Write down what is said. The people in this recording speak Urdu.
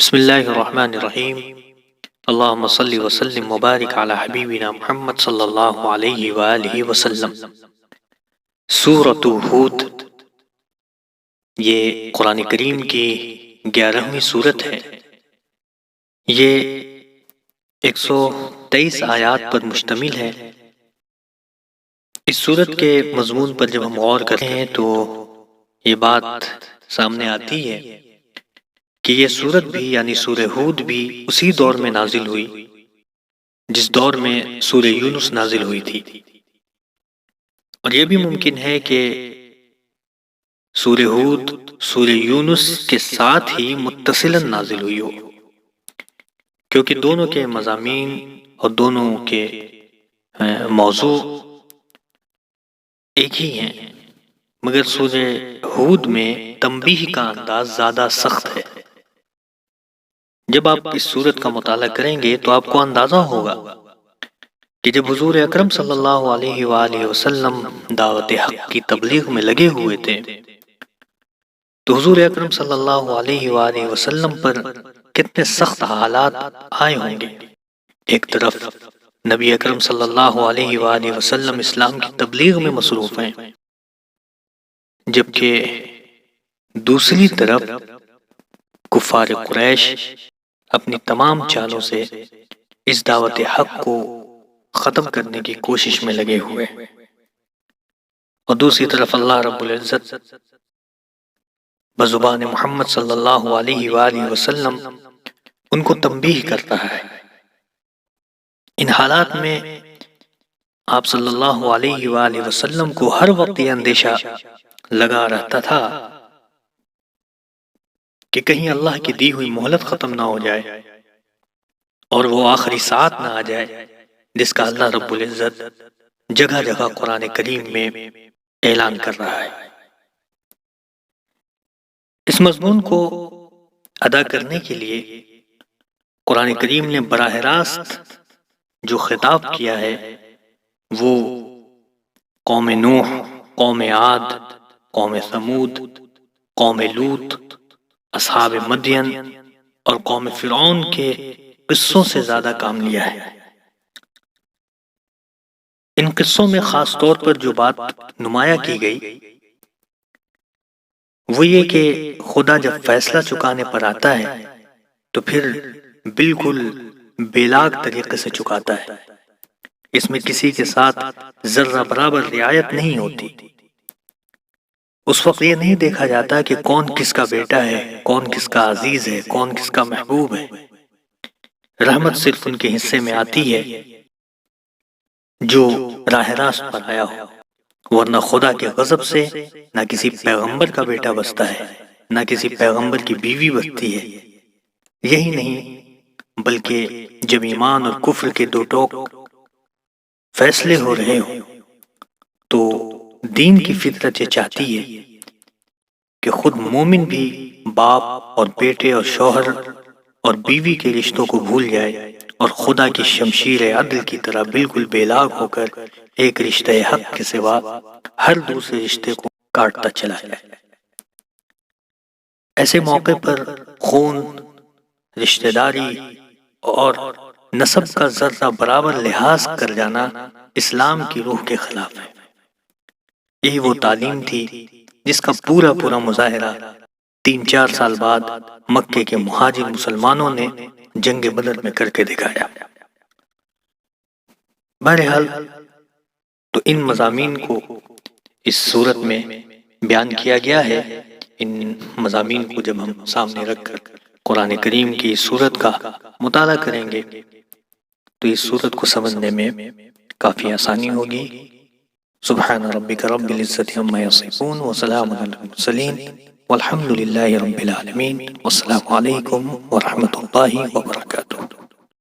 بسم اللہ الرحمن الرحیم۔ اللہم صلی وسلم مبارک علی حبیبنا محمد صلی اللہ علیہ وآلہ وسلم۔ سورۃ ہود یہ قرآن کریم کی 11ویں سورت ہے۔ یہ 123 آیات پر مشتمل ہے۔ اس سورت کے مضمون پر جب ہم غور کرتے ہیں تو یہ بات سامنے آتی ہے کہ یہ سورت بھی یعنی سورہ ہود بھی اسی دور میں نازل ہوئی جس دور میں سورہ یونس نازل ہوئی تھی، اور یہ بھی ممکن ہے کہ سورہ ہود سورہ یونس کے ساتھ ہی متصلاً نازل ہوئی ہو، کیونکہ دونوں کے مضامین اور دونوں کے موضوع ایک ہی ہیں، مگر سورہ ہود میں تنبیہ کا انداز زیادہ سخت ہے۔ جب آپ اس سورت کا مطالعہ کریں گے تو آپ کو اندازہ ہوگا کہ جب حضور اکرم صلی اللہ علیہ وآلہ وسلم دعوت حق کی تبلیغ میں لگے ہوئے تھے تو حضور اکرم صلی اللہ علیہ وآلہ وسلم پر کتنے سخت حالات آئے ہوں گے۔ ایک طرف نبی اکرم صلی اللہ علیہ وآلہ وسلم اسلام کی تبلیغ میں مصروف ہیں، جبکہ دوسری طرف کفار قریش اپنی تمام چالوں سے اس دعوت حق کو ختم کرنے کی کوشش میں لگے ہوئے، اور دوسری طرف اللہ رب العزت بزبان محمد صلی اللہ علیہ وآلہ وسلم ان کو تنبیہ کر رہا ہے۔ ان حالات میں آپ صلی اللہ علیہ وآلہ وسلم کو ہر وقت یہ اندیشہ لگا رہتا تھا کہ کہیں اللہ کی دی ہوئی مہلت ختم نہ ہو جائے اور وہ آخری ساعت نہ آ جائے جس کا اللہ رب العزت جگہ جگہ قرآن کریم میں اعلان کر رہا ہے۔ اس مضمون کو ادا کرنے کے لیے قرآن کریم نے براہ راست جو خطاب کیا ہے وہ قوم نوح، قوم عاد، قوم ثمود، قوم لوط، اصحاب مدین اور قوم فرعون کے قصوں سے زیادہ کام لیا ہے۔ ان قصوں میں خاص طور پر جو بات نمایاں کی گئی وہ یہ کہ خدا جب فیصلہ چکانے پر آتا ہے تو پھر بالکل بے لاگ طریقے سے چکاتا ہے۔ اس میں کسی کے ساتھ ذرہ برابر رعایت نہیں ہوتی۔ اس وقت یہ نہیں دیکھا جاتا کہ کون کس کا بیٹا ہے، کون کس کا عزیز ہے، کون کس کا محبوب ہے۔ رحمت صرف ان کے حصے میں آتی ہے جو راہ راست پر آیا ہو، ورنہ خدا کے غضب سے نہ کسی پیغمبر کا بیٹا بچتا ہے، نہ کسی پیغمبر کی بیوی بچتی ہے۔ یہی نہیں بلکہ جب ایمان اور کفر کے دو ٹوک فیصلے ہو رہے ہوں تو دین کی فطرت یہ چاہتی ہے کہ خود مومن بھی باپ اور بیٹے اور شوہر اور بیوی کے رشتوں کو بھول جائے اور خدا کی شمشیر عدل کی طرح بالکل بے لاگ ہو کر ایک رشتہ حق کے سوا ہر دوسرے رشتے کو کاٹتا چلا جائے۔ ایسے موقع پر خون، رشتہ داری اور نسب کا ذرہ برابر لحاظ کر جانا اسلام کی روح کے خلاف ہے۔ یہی وہ تعلیم تھی جس کا پورا مظاہرہ 3-4 سال بعد مکے کے مہاجر مسلمانوں نے جنگ بدر میں کر کے دکھایا۔ بہرحال تو ان مضامین کو اس صورت میں بیان کیا گیا ہے۔ ان مضامین کو جب ہم سامنے رکھ کر قرآن کریم کی صورت کا مطالعہ کریں گے تو اس صورت کو سمجھنے میں کافی آسانی ہوگی۔ سبحان ربک رب العزت عما یصفون وسلام علی المرسلین والحمد للہ رب العالمین، والسلام علیکم ورحمۃ اللہ وبرکاتہ۔